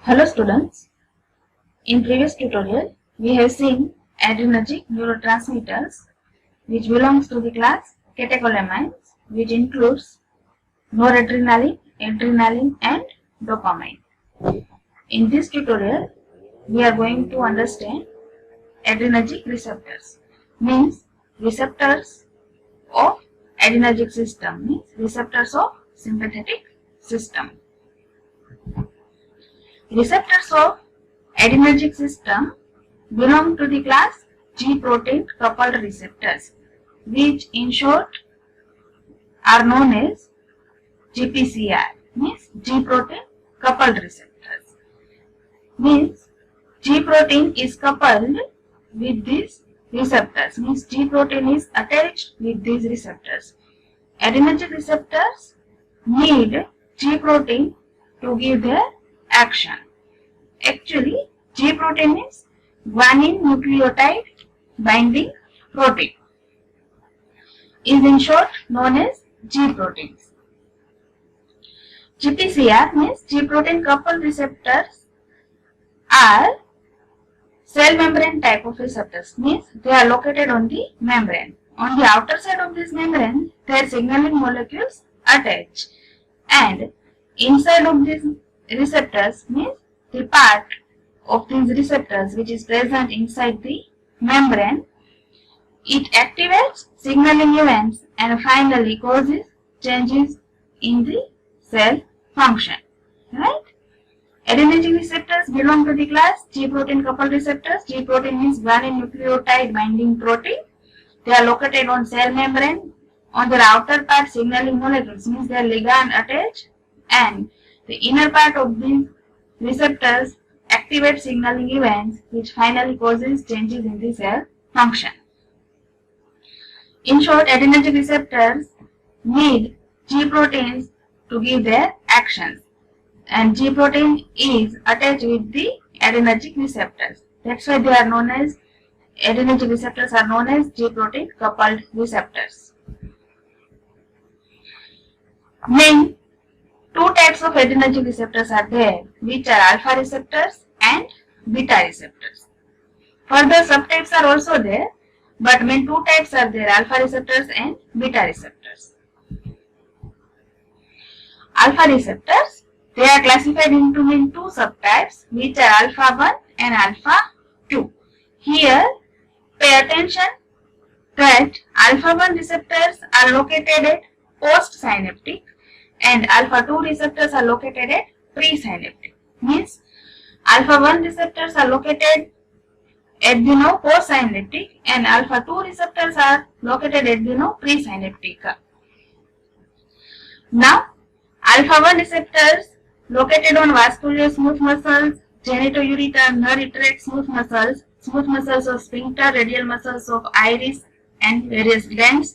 Hello students, in previous tutorial we have seen adrenergic neurotransmitters which belongs to the class catecholamines, which includes noradrenaline, adrenaline and dopamine. In this tutorial we are going to understand adrenergic receptors, means receptors of adrenergic system, means receptors of sympathetic system. Receptors of adrenergic system belong to the class G protein coupled receptors, which in short are known as GPCR, means G protein coupled receptors. Means G protein is coupled with these receptors, means G protein is attached with these receptors. Adrenergic receptors need G protein to give their action. Actually, G protein is guanine nucleotide binding protein, is in short known as G proteins. GPCR means G protein coupled receptors are cell membrane type of receptors, means they are located on the membrane. On the outer side of this membrane, their signaling molecules attach, and inside of these receptors, means the part of these receptors which is present inside the membrane, it activates signaling events and finally causes changes in the cell function. Right? Adrenergic receptors belong to the class G protein coupled receptors. G protein means guanine nucleotide binding protein. They are located on cell membrane. On their outer part, signaling molecules, means their ligand attached, and the inner part of these receptors activate signaling events which finally causes changes in the cell function. In short, adrenergic receptors need G proteins to give their actions, and G protein is attached with the adrenergic receptors. That's why they are known as adrenergic receptors are known as G protein coupled receptors. Main two types of adrenergic receptors are there, which are alpha receptors and beta receptors. Further subtypes are also there, but main two types are there, alpha receptors and beta receptors. Alpha receptors, they are classified into main two subtypes, which are alpha 1 and alpha 2. Here, pay attention that alpha 1 receptors are located at postsynaptic and alpha 2 receptors are located at presynaptic. Means alpha 1 receptors are located at the node postsynaptic and alpha 2 receptors are located at the node presynaptic. Now, alpha 1 receptors located on vascular smooth muscles, genitoureter, nerve tract smooth muscles of sphincter, radial muscles of iris and various glands,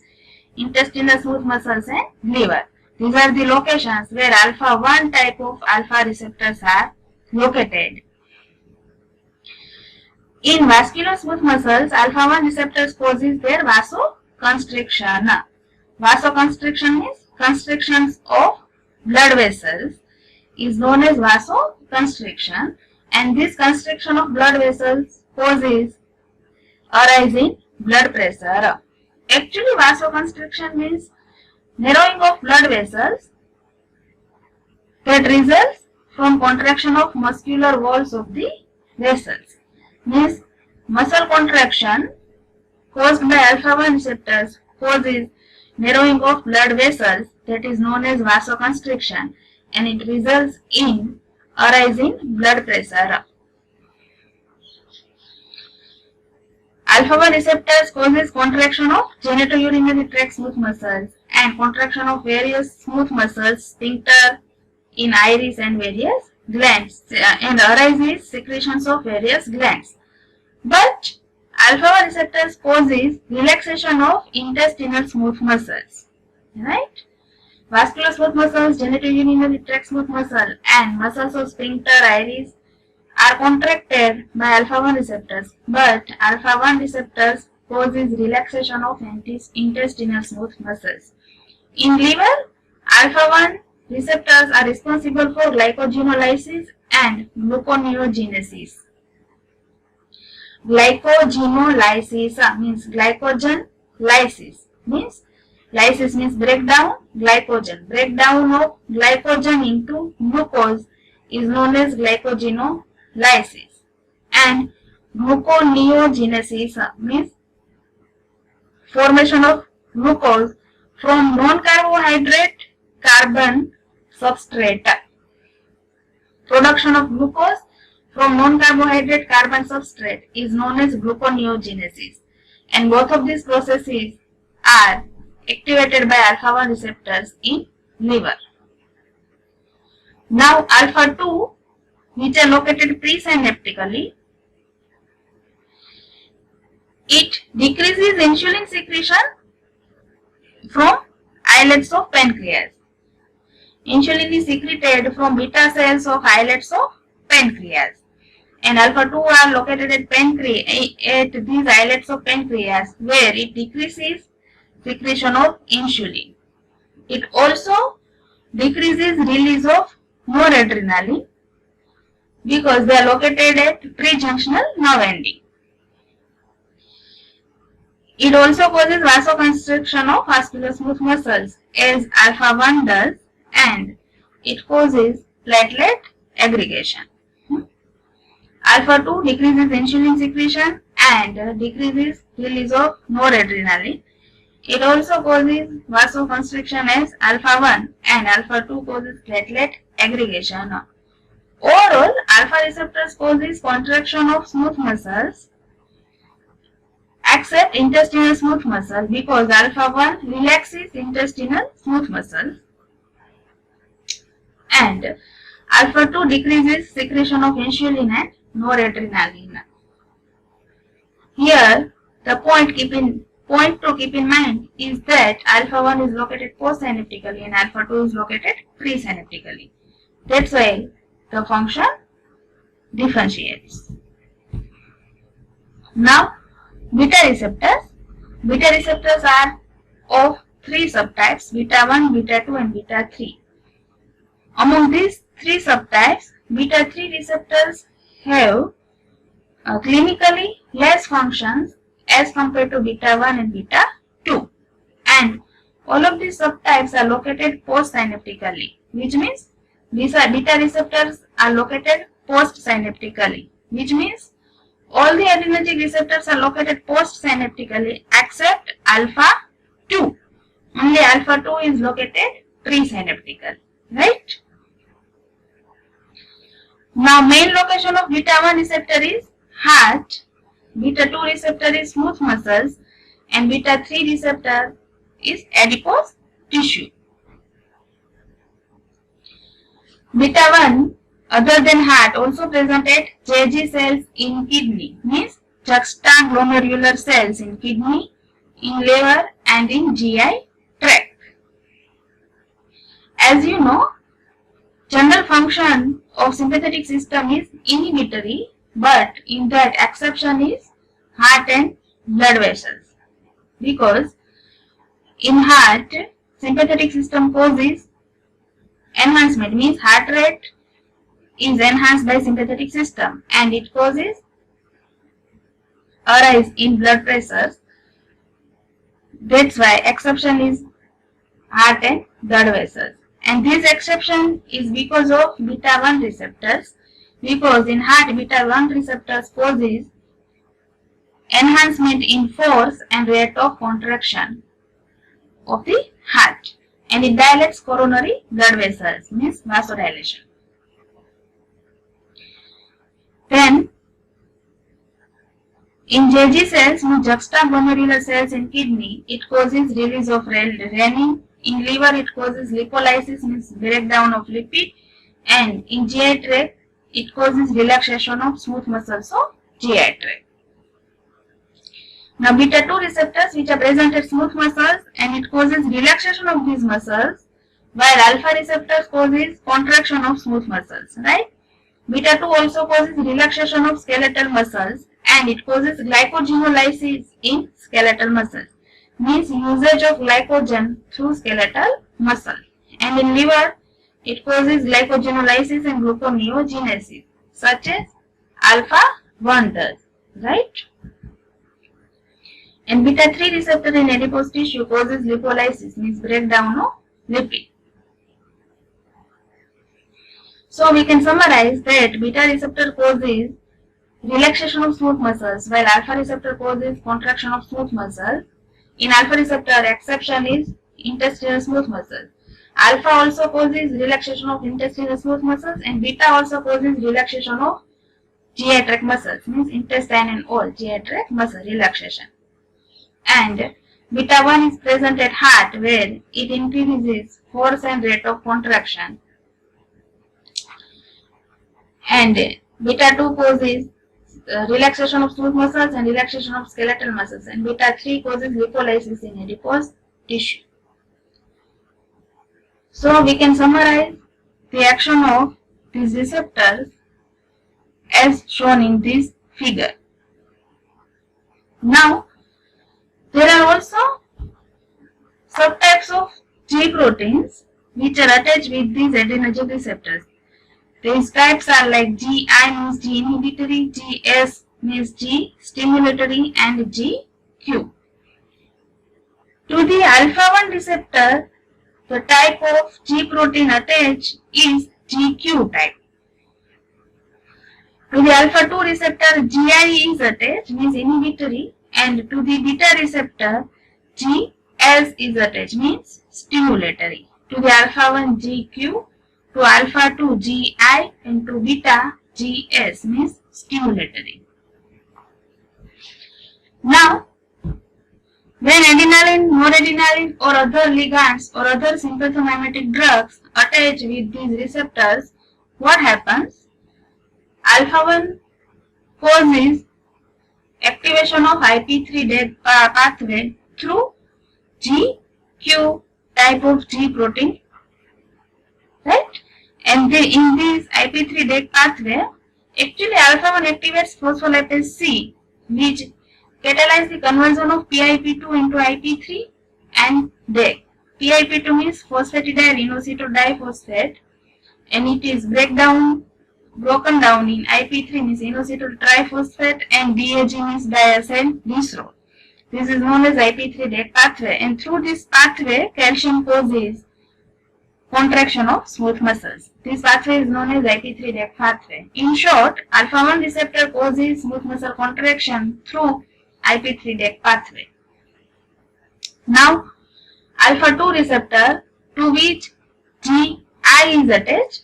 intestinal smooth muscles and liver. These are the locations where alpha 1 type of alpha receptors are located. In vascular smooth muscles, alpha 1 receptors causes their vasoconstriction. Vasoconstriction means constrictions of blood vessels is known as vasoconstriction, and this constriction of blood vessels causes a rise in blood pressure. Actually, vasoconstriction means narrowing of blood vessels that results from contraction of muscular walls of the vessels. Means muscle contraction caused by alpha 1 receptors causes narrowing of blood vessels, that is known as vasoconstriction, and it results in a rise in blood pressure. Alpha 1 receptors causes contraction of genitourinary tract smooth muscles and contraction of various smooth muscles, sphincter in iris and various glands, and arises secretions of various glands. But alpha 1 receptors causes relaxation of intestinal smooth muscles. Right? Vascular smooth muscles, genitourinary tract smooth muscle and muscles of sphincter, iris are contracted by alpha 1 receptors, but alpha 1 receptors causes relaxation of intestinal smooth muscles. In liver, alpha 1 receptors are responsible for glycogenolysis and gluconeogenesis. Glycogenolysis means glycogen lysis means lysis means breakdown glycogen. Breakdown of glycogen into glucose is known as glycogenolysis. And gluconeogenesis means formation of glucose from non-carbohydrate carbon substrate. Production of glucose from non-carbohydrate carbon substrate is known as gluconeogenesis, and both of these processes are activated by alpha-1 receptors in liver. Now alpha-2, which are located presynaptically, it decreases insulin secretion from islets of pancreas. Insulin is secreted from beta cells of islets of pancreas, and alpha-2 are located at these islets of pancreas, where it decreases secretion of insulin. It also decreases release of noradrenaline because they are located at prejunctional nerve ending. It also causes vasoconstriction of vascular smooth muscles as alpha-1 does, and it causes platelet aggregation. Alpha-2 decreases insulin secretion and decreases release of noradrenaline. It also causes vasoconstriction as alpha-1, and alpha-2 causes platelet aggregation. Overall, alpha receptors causes contraction of smooth muscles except intestinal smooth muscle because alpha-1 relaxes intestinal smooth muscles, and alpha-2 decreases secretion of insulin and noradrenaline. Here, the point to keep in mind is that alpha-1 is located postsynaptically and alpha-2 is located presynaptically. That's why the function differentiates. Now, beta receptors. Beta receptors are of three subtypes: beta 1, beta 2 and beta 3. Among these three subtypes, beta 3 receptors have clinically less functions as compared to beta 1 and beta 2, and all of these subtypes are located postsynaptically, which means these beta receptors are located postsynaptically, which means all the adrenergic receptors are located postsynaptically except alpha-2. Only alpha-2 is located presynaptically, right? Now, main location of beta 1 receptor is heart, beta 2 receptor is smooth muscles, and beta 3 receptor is adipose tissue. Beta 1 other than heart also present at JG cells in kidney, means juxtaglomerular cells in kidney, in liver and in GI tract. As you know, general function of sympathetic system is inhibitory, but in that exception is heart and blood vessels, because in heart sympathetic system causes enhancement, means heart rate is enhanced by sympathetic system and it causes a rise in blood pressures. That's why exception is heart and blood vessels. And this exception is because of beta 1 receptors, because in heart beta 1 receptors causes enhancement in force and rate of contraction of the heart, and it dilates coronary blood vessels, means vasodilation. Then in JG cells, means juxtaglomerular cells in kidney, it causes release of renin. In liver, it causes lipolysis, means breakdown of lipid, and in GI tract, it causes relaxation of smooth muscles of GI tract. Now, beta 2 receptors which are present at smooth muscles and it causes relaxation of these muscles, while alpha receptors causes contraction of smooth muscles, right? Beta 2 also causes relaxation of skeletal muscles and it causes glycogenolysis in skeletal muscles, means usage of glycogen through skeletal muscle. And in liver, it causes glycogenolysis and gluconeogenesis, such as alpha 1 does, right? And beta 3 receptor in adipose tissue causes lipolysis, means breakdown of lipid. So we can summarize that beta receptor causes relaxation of smooth muscles, while alpha receptor causes contraction of smooth muscles. In alpha receptor, exception is intestinal smooth muscles. Alpha also causes relaxation of intestinal smooth muscles, and beta also causes relaxation of GI tract muscles, means intestine and all GI tract muscle relaxation. And beta 1 is present at heart, where it increases force and rate of contraction. And beta 2 causes relaxation of smooth muscles and relaxation of skeletal muscles, and beta 3 causes lipolysis in adipose tissue. So we can summarize the action of these receptors as shown in this figure. Now, there are also subtypes of G proteins which are attached with these adrenergic receptors. These types are like GI means G inhibitory, GS means G stimulatory, and GQ. To the alpha 1 receptor, the type of G protein attached is GQ type. To the alpha 2 receptor, GI is attached, means inhibitory, and to the beta receptor, GS is attached, means stimulatory. To the alpha 1 GQ, to alpha 2 GI, and to beta GS, means stimulatory. Now, when adrenaline, noradrenaline, or other ligands or other sympathomimetic drugs attach with these receptors, what happens? Alpha 1 causes activation of IP3 pathway through GQ type of G protein, right? And in this IP3 DEC pathway, actually alpha 1 activates phospholipase C, which catalyzes the conversion of PIP2 into IP3 and DEC. PIP2 means phosphatidyl inositol diphosphate, and it is broken down in IP3 means inositol triphosphate, and DAG means diacyl glycerol. This is known as IP3 DEC pathway, and through this pathway, calcium causes contraction of smooth muscles. This pathway is known as IP3 DEC pathway. In short, alpha 1 receptor causes smooth muscle contraction through IP3 DEC pathway. Now, alpha 2 receptor, to which GI is attached,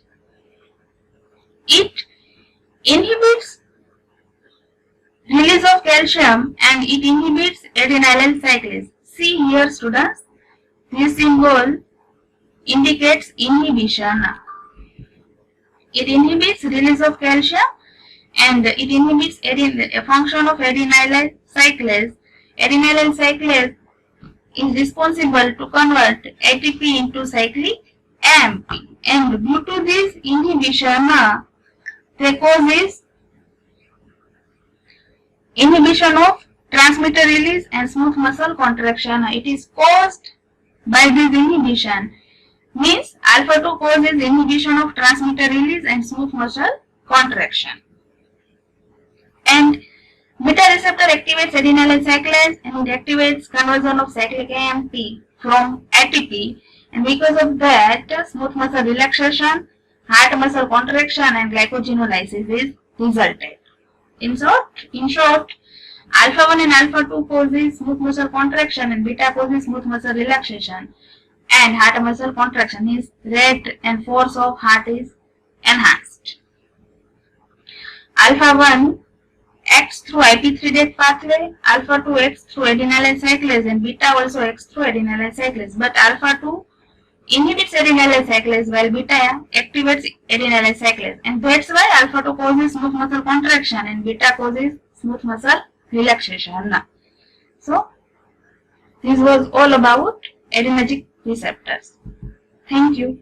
it inhibits release of calcium and it inhibits adenylyl cyclase. See here, students, this symbol indicates inhibition. It inhibits release of calcium and it inhibits a function of adenylyl cyclase. Adenylyl cyclase is responsible to convert ATP into cyclic AMP, and due to this inhibition, they causes inhibition of transmitter release and smooth muscle contraction. It is caused by this inhibition, means alpha 2 causes inhibition of transmitter release and smooth muscle contraction. And beta receptor activates adenylyl cyclase and it activates conversion of cyclic AMP from ATP, and because of that, smooth muscle relaxation, heart muscle contraction, and glycogenolysis is resulted. In short, alpha 1 and alpha 2 causes smooth muscle contraction and beta causes smooth muscle relaxation, and heart muscle contraction. Is rate and force of heart is enhanced. Alpha 1 acts through IP3 DEC pathway, alpha 2 acts through adenylyl cyclase, and beta also acts through adenylyl cyclase. But alpha 2 inhibits adenylyl cyclase while beta activates adenylyl cyclase, and that's why alpha 2 causes smooth muscle contraction and beta causes smooth muscle relaxation. So, this was all about adrenergic receptors. Thank you.